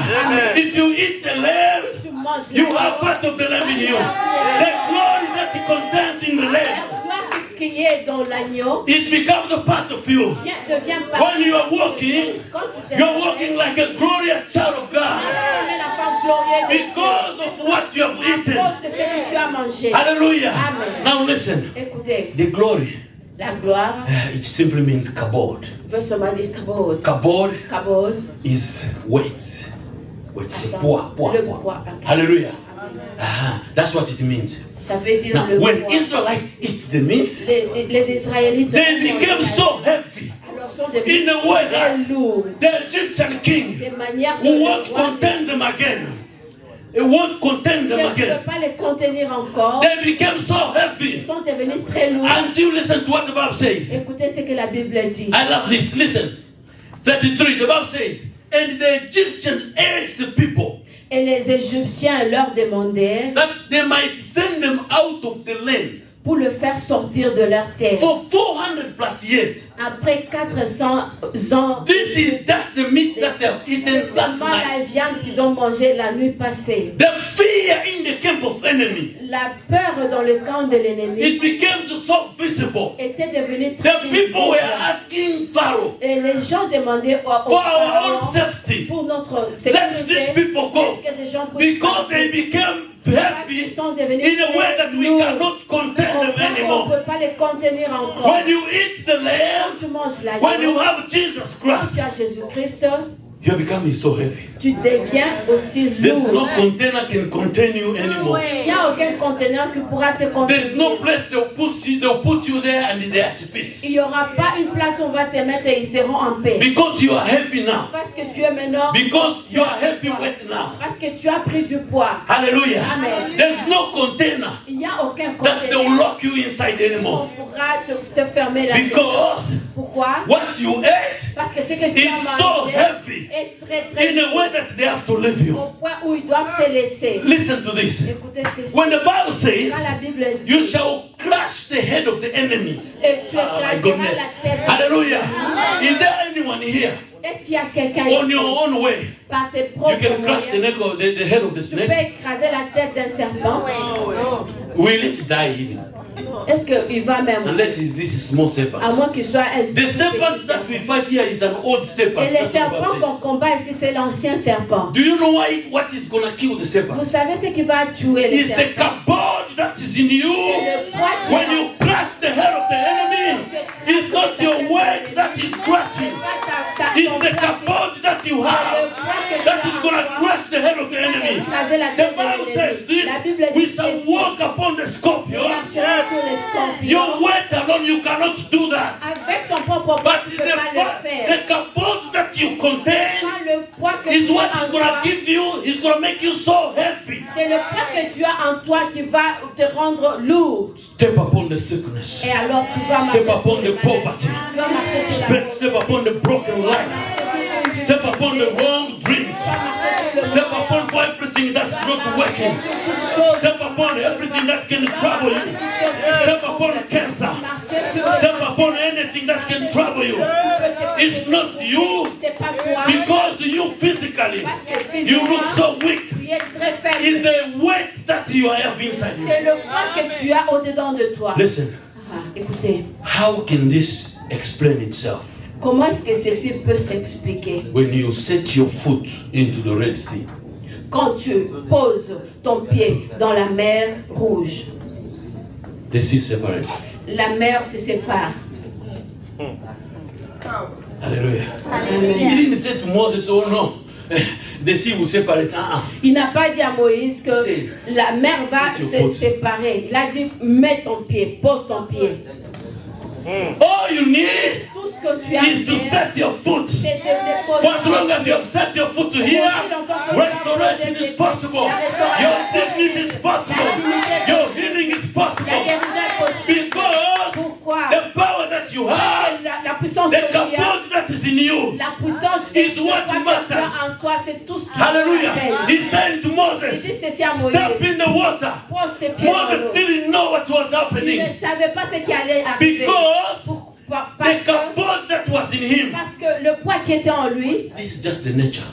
If you eat the lamb, Si tu manges you l'agneau, have part of the lamb in you. The glory that it contains in the la lamb, gloire qui est dans l'agneau it becomes a part of you. devient partie. When you are walking, Quand tu te you're walking like a glorious child of God comme la femme glorieuse de Dieu, because of what you have à eaten. cause de ce que tu as mangé. Hallelujah. Amen. Now listen, Écoutez, the glory, la gloire it simply means kabod. veut seulement dire kabod. Kabod Kabod, is weight. Weight. Poids, poids, le poids. poids. Hallelujah. That's what it means. Ça veut dire Now, le when poids. Israelites eat the meat, Les Israélites they became so heavy alors sont devenus in a way that très lourds. the Egyptian king De manière que who le won't roi contain them again, he won't contain ne them pouvait again. pas les contenir encore. They became so heavy Ils sont devenus très lourds. until listen to what the Bible says. Écoutez ce que la Bible dit. I love this. Listen. 33, the Bible says, and the Egyptian urged the people Et les Égyptiens leur demandèrent that they might send them out of the land pour le faire sortir de leur terre. for 400 plus years. Après 400 ans, This is just the meat that they have c'est eaten last seulement la night. viande qu'ils ont mangée la nuit passée. The fear in the camp of enemy, La peur dans le camp de l'ennemi it became so visible. était devenue très The people were visible. asking Pharaoh Et les gens demandaient au for our Pharaon, own safety. pour notre Let these sécurité, people go est-ce que ces gens puissent because they partir? became Parce qu'ils heavy sont devenus in a way that we lourds. cannot contain On them ne anymore. peut pas les contenir encore. When you eat the Quand lamb, tu manges la when you viande, have Jesus quand Christ, tu as Jésus-Christ, you're becoming so heavy. tu deviens aussi There's no lourd. container can contain you anymore. Il n'y a aucun conteneur qui pourra te There's no contenir. place they'll put you there and they're at Il peace. n'y aura pas une place où on va te mettre et ils seront en paix. Because you are heavy now. Parce que tu es maintenant. Because you are heavyweight now. Parce que tu as pris du poids. Hallelujah. Amen. There's no container Il n'y a aucun that they will conteneur lock you inside on anymore. pourra te fermer la tête. Because Pourquoi? what you ate Parce que ce que tu is as so mangé heavy est très très in a way that they have to leave you. au point où ils doivent te laisser. Listen to this. Écoutez ceci. When the Bible says, Quand la Bible dit, you shall crush the head of the enemy. et tu Oh my écraseras goodness. la tête. Hallelujah. Is there anyone here Est-ce qu'il y a quelqu'un on ici, your own way? par tes You propres can crush the moyens, neck of the head of the tu peux snake. écraser la tête d'un serpent? Will it die even? Est-ce qu'il va même, Unless this is small serpent. à moins qu'il soit un The tout serpent petit that we fight here is an old serpent. Et les That's what the serpents Bible qu'on says. combat ici, c'est l'ancien serpent. Do you know what is going to kill the Vous serpent? savez ce qui va tuer les It's the serpents? kabod that is in you. C'est le poids qui When you crush the head of the enemy, it's not your weight that is crushing. It's the kabod that you have that is going to crush the head of the enemy. The Bible says this, we shall walk upon the scorpion. Your weight alone, you cannot do that. Avec ton propre poids, But tu ne peux pas le faire. the kabod that you contain Quand le poids que is tu what as is en going to toi, give you, is going to make you so heavy. c'est le poids que tu as en toi qui va te rendre lourd. Step upon the sickness. Et alors tu vas marcher Step upon sur the les maladies. poverty. Tu vas marcher sur la Step upon the broken life. Step upon the wrong dreams. Step upon everything that's not working. Step upon everything that can trouble you. Step upon cancer. Step upon anything that can trouble you. It's not you C'est pas toi. because you physically physically, Parce que you look so physiquement, weak. tu es très faible. It's a weight that you have inside you. C'est le poids que tu as au-dedans de toi. Listen, Écoutez, how can this explain itself? comment est-ce que ceci peut s'expliquer? When you set your foot into the Red Sea, Quand tu poses ton pied dans la mer rouge, the sea separated. la mer se sépare. Hallelujah. Amen. He didn't say to Moses, oh no, the sea will separate. Il n'a pas dit à Moïse que C'est- la mer va c'est se faute. séparer. Il a dit, mets ton pied, pose ton pied. All you need Tout ce que tu as is to set your foot. c'est de déposer For as long as you have set your foot to here, restoration is possible. Your dignity is possible. Your healing is la possible. guérison est possible. Because Pourquoi? the power that you have, La puissance que the tu as, kabod that is in you. la puissance is que what tu as matters. en toi, c'est tout ce qui Hallelujah. t'appelle. He said to Il Moses, dit ceci à Moïse. step in the water. Pose tes pieds dans Moses l'eau. didn't know what was Il happening ne savait pas ce qui allait arriver. because Parce the que, kabod that was in him. parce que le poids qui était en lui, This is just the nature.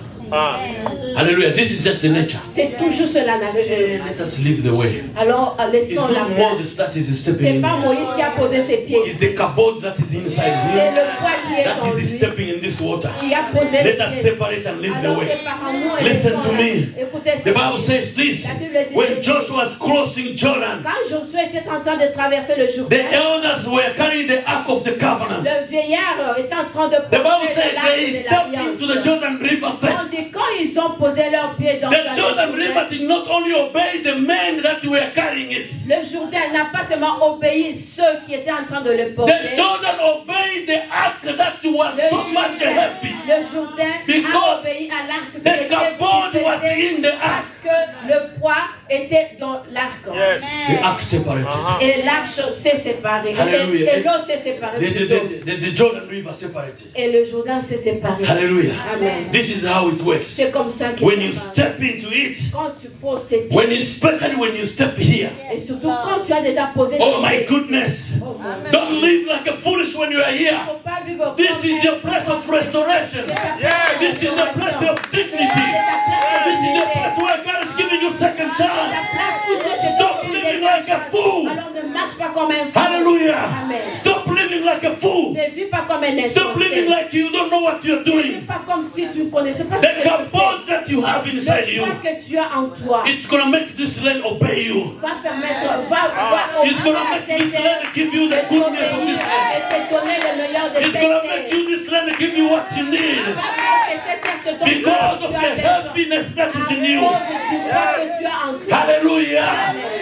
Hallelujah. This is just the nature. c'est toujours la nature. Let us leave the way. Alors, It's laissons la not place. Moses that is C'est stepping pas in. Moïse qui a posé ses pieds. It's the kabod that is inside C'est him le poids qui est that en is lui stepping in this water. qui a posé les Let us pieds. separate and leave the Alors, way. séparons-nous et Listen laissons to la- me. Écoutez, The Bible says this. When Joshua was crossing Jordan, quand Josué était en train de traverser le the Jourdain, elders were carrying the ark of the covenant. le vieillard était en train de The Bible porter said l'arc they de stepped into the l'alliance. Jordan River first. Tandis quand ils ont posé leurs pieds dans The le Jordan Jourdain, River did not only obey the men that were carrying it. le Jourdain n'a pas seulement obéi ceux qui étaient en train de le The porter. Jordan obeyed the ark that was Le so much heavy. Jourdain Because a obéi à l'arc qui The était kabod plus was pesé in the ark. parce que le poids était dans l'arc. The ark separated. Et l'arc s'est séparé. Hallelujah. Et l'eau s'est séparée. plutôt. The Jordan River separated. Et le Jourdain s'est séparé. Hallelujah. Amen. This is how it works. C'est comme ça qu'il When you se passe. step into it, Quand tu poses tes pieds, especially when you step here, et surtout quand tu as déjà posé oh tes my pieds. goodness, Oh mon Dieu. don't live like a foolish when you are Il here. ne faut pas vivre This comme is un your place of restoration. C'est ta place de This is the place restauration. of dignity. C'est ta place de This is the dignité. place where God is giving you second C'est chance. la place où Dieu te Stop donne une living deuxième like a chance. fool. Alors ne marche pas comme un fou. Hallelujah. Amen. Stop living like a fool. Ne vis pas comme un Stop living insensé. like you don't know what you're Ne vis doing. pas comme si tu ne connaissais pas ce The que tu fais. kabod that you have inside Le you, poids que tu as en toi it's going to make this land obey you. va permettre, va It's going to make this land give you the goodness of this land. et te donner le meilleur de It's cette going to terre. make you this land and give you what you need. Va faire que cette terre te donne Because ce que of tu the as besoin. heaviness that is in À you. cause du poids que tu as en toi. Hallelujah.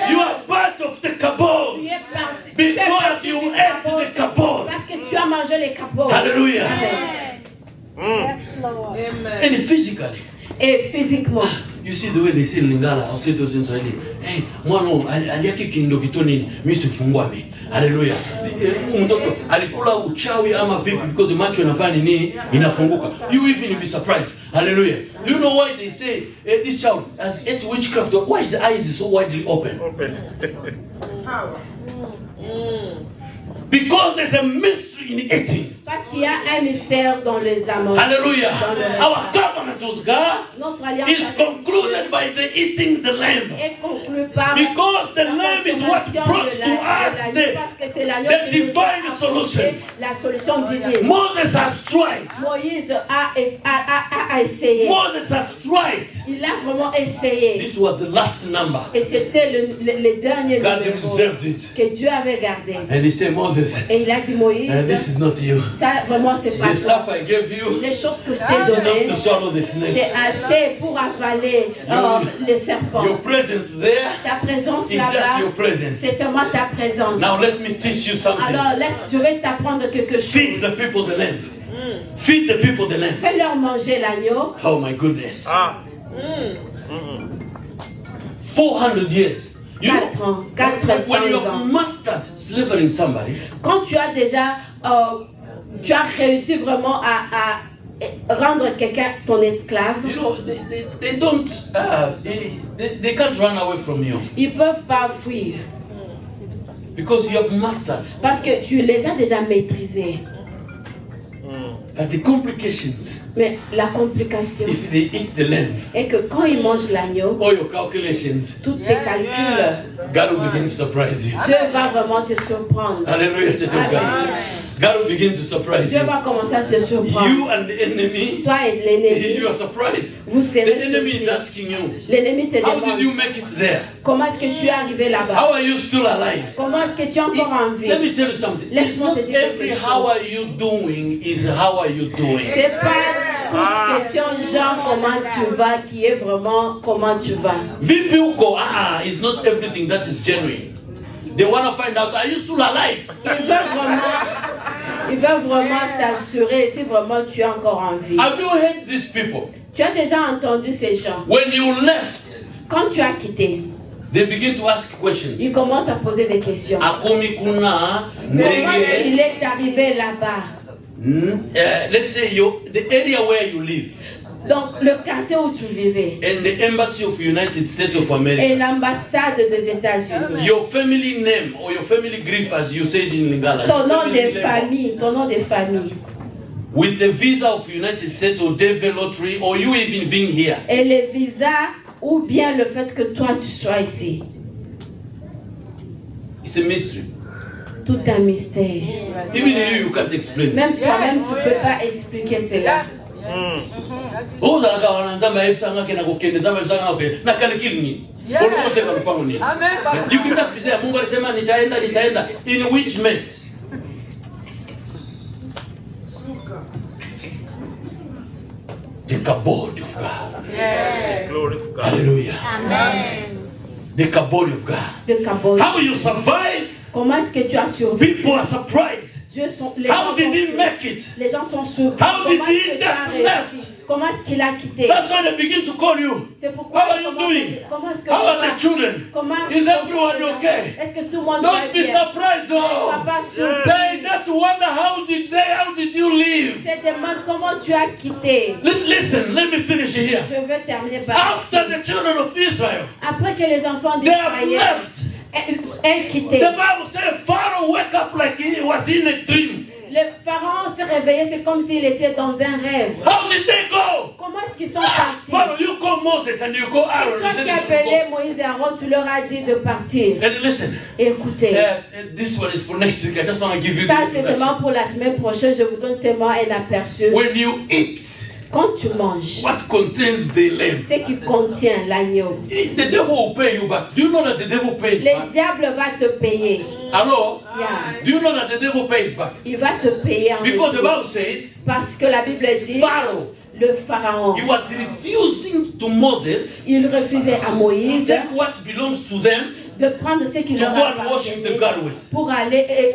You are part of the Tu kabod. es parti. Tu fais Because partie you du ate kabod. the kabod. Parce que tu as mangé les kabots. Hallelujah. Amen. And physically, Et physiquement, you see the way they say in Lingala, I'll say those in Swahili. Hey, mwana aliaki kindo kitoni misifungwami. Hallelujah. Mtoto alikula uchawi ama vipi because macho yanafanya nini inafunguka. You even be surprised. Hallelujah. Do you know why they say this child has ate witchcraft? Why his eyes is so widely open? Because there's a mystery in eating. parce qu'il y a un mystère dans les amours. Hallelujah. Dans le Our covenant with God Notre alliance is avec concluded by the eating the lamb. est conclue par Because the la lamb is what consommation brought de to us l'agneau, parce que c'est l'agneau the qui nous a divine apporté solution. la solution divine. Moses has tried. Moïse a essayé. Moses has tried. Il a vraiment essayé. This was the last number. Et c'était le dernier God numéro reserved it. que Dieu avait gardé. And he said, Moses, Et il a dit, Moïse, this is not you. ça vraiment c'est pas The toi. stuff I gave you Les choses que je is t'ai enough données, to swallow the c'est snakes. assez pour avaler les serpents. Your presence there Ta présence is just là-bas, your presence. c'est seulement ta présence. Now let me teach you something. Alors je vais t'apprendre quelque Feed chose. the people the land. Feed the people the land. Fais-leur manger l'agneau. Oh my goodness. 400 years. You know, 4 ans, 400 when you ans. have mastered slavering somebody, Quand tu as déjà, tu as réussi vraiment à rendre quelqu'un ton esclave, you know, they don't, they can't run away from you ils ne peuvent pas fuir because you have mastered. parce que tu les as déjà maîtrisés. But the complications, Mais la complication if they eat the lamb, est que quand ils mangent l'agneau, all your calculations, tous tes calculs, God will begin to surprise you. Dieu va vraiment te surprendre. Hallelujah, church of God. Amen. God will begin to surprise Dieu you. va commencer à te surprendre. You and the enemy, Toi et l'ennemi, you are surprised. vous The serez enemy is surpris. asking you, L'ennemi te how did you demande, make it there? comment est-ce que tu es arrivé là-bas? How are you still alive? Comment est-ce que tu es encore en vie? Let me tell you something. It's Laisse-moi not te dire every quelque chose. how are you doing is how are you doing. C'est pas toute question genre comment tu vas qui est vraiment comment tu vas. People go, it's not everything that is genuine. They want to find out, are you still alive? Ils veulent vraiment s'assurer si vraiment tu es encore en vie. Have you heard these people? Tu as déjà entendu ces gens. When you left, Quand tu as quitté, they begin to ask questions. ils commencent à poser des questions. Akomi kuna, Comment nege, il est arrivé là-bas? let's say the area where you live Donc, le quartier où tu vivais and the embassy of United States of America. et l'ambassade des États-Unis. Your family name or your family grief, as you said in Lingala. Ton nom family de name famille, ton nom de famille. with the visa of United States or Devil Lottery or you even being here. Et les visas ou bien le fait que toi tu sois ici. It's a mystery. Tout un mystère. Even you can't explain it. Même toi-même, tu ne peux pas expliquer cela. Ozalaka wana nzambe ayebisanga ke nakokende nzambe ayebisanga nakokende nakalikili nini kolokoteka lupango nini yukitasikizia Mungu alisema nitaenda in which meant the kabod of God. Glory to God. Hallelujah. Amen. The kabod of God. Le Cambodge. How you survive? Comment est-ce que tu as survécu? People are surprised. Les How gens did sont he sur- make it? Les gens sont surpris. How did Comment est-ce he que tu as just left? réussi? Comment est-ce qu'il a quitté? That's why they begin to call you. C'est pourquoi How are il you commence à doing? dire, comment est-ce que How tu are vas? the children? Comment Is everyone okay? Est-ce que tout le monde va Don't be bien? surprised, Sois oh. pas surpris. They just wonder how did you live? Se demande comment tu as quitté. Listen, let me finish here. Je veux terminer par After the children of Israel, après que les enfants they have d'Israël left. aient quitté. The Bible says Pharaoh wake up like he was in a dream. Le pharaon s'est réveillé, c'est comme s'il était dans un rêve. How did they go? Comment est-ce qu'ils sont partis? Pharaoh, you call Moses and you call Aaron. Quand You said tu as they should appelé go. Moïse et Aaron, tu leur as dit de partir. And listen, Écoutez, this one is for next week. I just want to give you ça the c'est introduction. seulement pour la semaine prochaine. Je vous donne seulement un aperçu. When you eat Quand tu manges, what contains the lamb, ce qui contient l'agneau, the devil will pay you back. Do you know that the devil pays le back? diable va te payer. Hello? Yeah. Do you know that the devil pays back? Il va te payer en Because the retour. Bible says Parce que la Bible dit, Pharaoh, le pharaon, he was refusing to Moses il refusait à to Moïse take what belongs to them de prendre ce qui to leur go and worship the appartenait God with. pour aller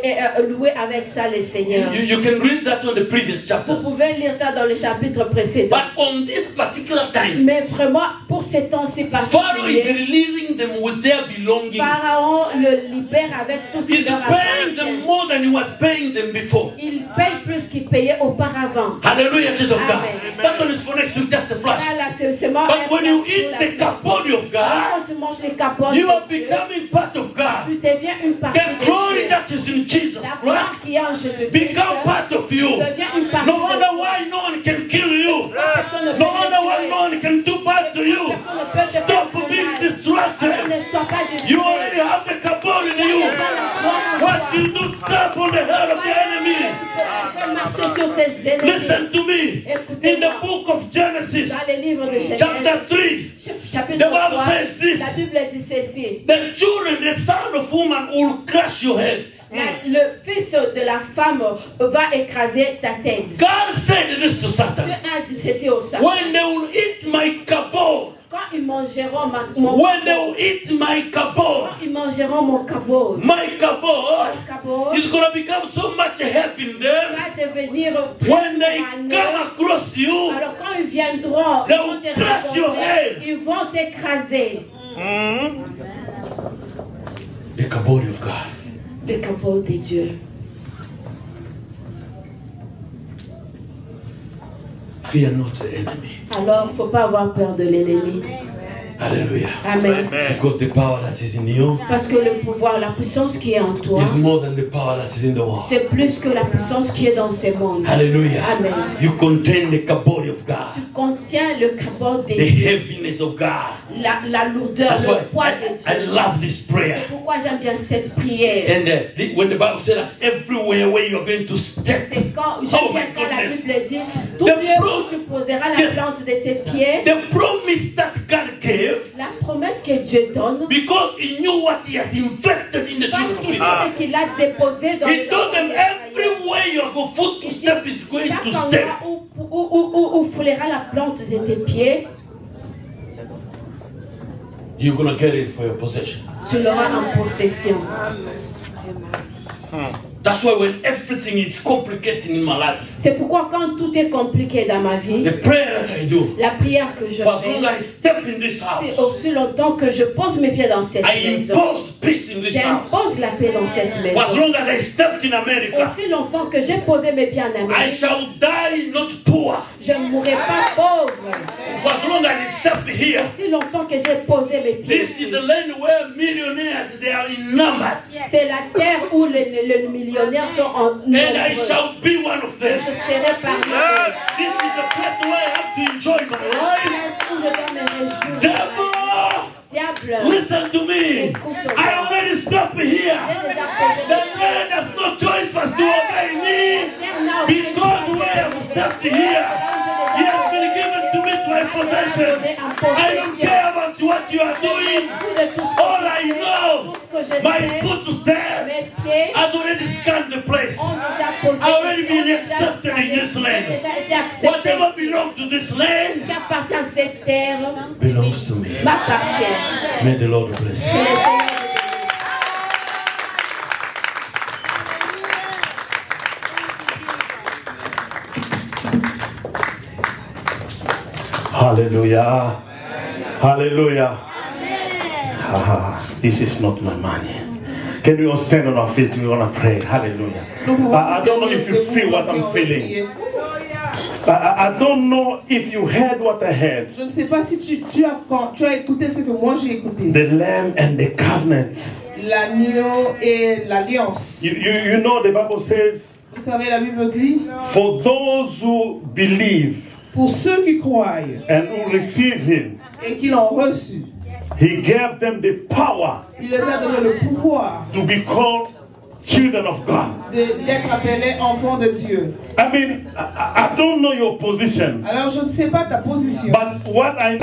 louer avec ça les seigneurs. You can read that on the previous Vous chapters. pouvez lire ça dans le chapitre précédent. But on this particular time, Mais vraiment, pour ces temps-ci Pharaoh is particuliers, releasing them with their belongings. Pharaon le libère avec tout ce qui He's leur paying them appartient. more than he was paying them before. Il paye plus qu'il payait auparavant. Hallelujah, church of God. Amen. That one is for next week, just a flash. Là, c'est seulement But un when you flash pour eat la the semaine. kabod of God, Quand tu manges les capotes, you are de Dieu, becoming part of God. tu deviens une partie The de glory Dieu. that is in Jesus La gloire Christ qui est en Jésus-Christ become part of you. devient une partie No de wonder toi. why no one can kill you. Personne ne peut No te wonder why tuer. no one can do bad to you. Personne ne peut te Stop faire de being mal. Alors distracted. ne sois pas distrait. You already have the kabod in you. What you do, step on the head of the enemy. Tu peux marcher sur tes ennemis. Listen to me. In the book of Genesis, Dans le livre de Genèse, chapter 3, chapitre the Bible 3, says this. la Bible dit ceci. The children, the son of woman will crush your head. Le fils de la femme va écraser ta tête. God said this to Dieu Satan. a dit ceci au Satan. When they will eat my kabod, Quand ils mangeront mon when they will eat my kabod, ils mangeront mon cabot. my kabod Mon cabot is going to become so much heavy in them. va devenir très When they maneux. come across you, Alors quand ils viendront, They ils vont will te crush your rencontrer, head. ils vont t'écraser. the kabod of God. Le cabot de Dieu. Fear not the enemy. Alors, il ne faut pas avoir peur de l'ennemi. Hallelujah. Amen. Because the power that is in you Parce que le pouvoir, la puissance qui est en toi, is more than the power that is in the world. c'est plus que la puissance qui est dans ces mondes. Hallelujah. Amen. You contain the kabod of Tu God, contiens le cabot the des dieux, heaviness of God. la lourdeur, That's le why poids de Dieu. I love this prayer. C'est pourquoi j'aime bien cette prière. And when the Bible said that everywhere where you are going to step, C'est quand j'aime oh bien my quand la goodness, Bible dit tout The lieu pro- où tu poseras la Yes. plante de tes pieds, the promise that God gave, la promesse que Dieu donne, because He knew what He has invested in the parce children of qu'il sait Israel. ce qu'il a déposé dans He les told enfants them d'Israël. everywhere your foot to step is going Chaque to step. endroit où foulera la plante de tes pieds, You're going to get it for your possession. tu l'auras en possession. That's why when everything is complicated in my life, C'est pourquoi quand tout est compliqué dans ma vie, the prayer that I do, la prière que je for as long fais, as I step in this c'est house, aussi longtemps que je pose mes pieds dans cette I maison. impose peace in this house. J'impose la paix dans cette For as maison. long as I stepped in America, Aussi longtemps que j'ai posé mes pieds en I Amérique, shall die not poor. je ne mourrai pas pauvre. For as long as I step here, Aussi longtemps que j'ai posé mes pieds this is ici. the land where millionaires, they are in number. C'est la terre où les millionnaires sont en And I nombre. shall be one of Et them. je serai parmi eux. This is the place where I have to enjoy my life. Place où je dois me réjouir. Devil, Diable, listen to me. I already stopped here. j'ai déjà posé The mes man has no choice but to obey me. Because where I have stepped here, he has been given to me to my possession. I don't care about what you are doing. All I know, my foot to stand mes pieds has already scanned the place. ont déjà posé. I already been ont déjà accepted in this J'ai land. déjà été accepté. Whatever belongs to this Ce land qui appartient à cette terre belongs to me. m'appartient. May the Lord bless Que you. le Seigneur te Hallelujah. Hallelujah. This is not my money. Can we all stand on our feet? We want to pray. Hallelujah. I don't know if you feel what I'm feeling. I don't know if you heard what I heard. Je ne sais pas si tu as écouté ce que moi j'ai écouté. The Lamb and the covenant. L'agneau et l'alliance. You know the Bible says, Vous savez, la Bible dit, for those who believe pour ceux qui croient and who receive Him, et qui l'ont reçu, He gave them the power il les a donné le pouvoir to be called children of God. d'être appelés enfants de Dieu. I mean, I don't know your position, Alors je ne sais pas ta position. but what I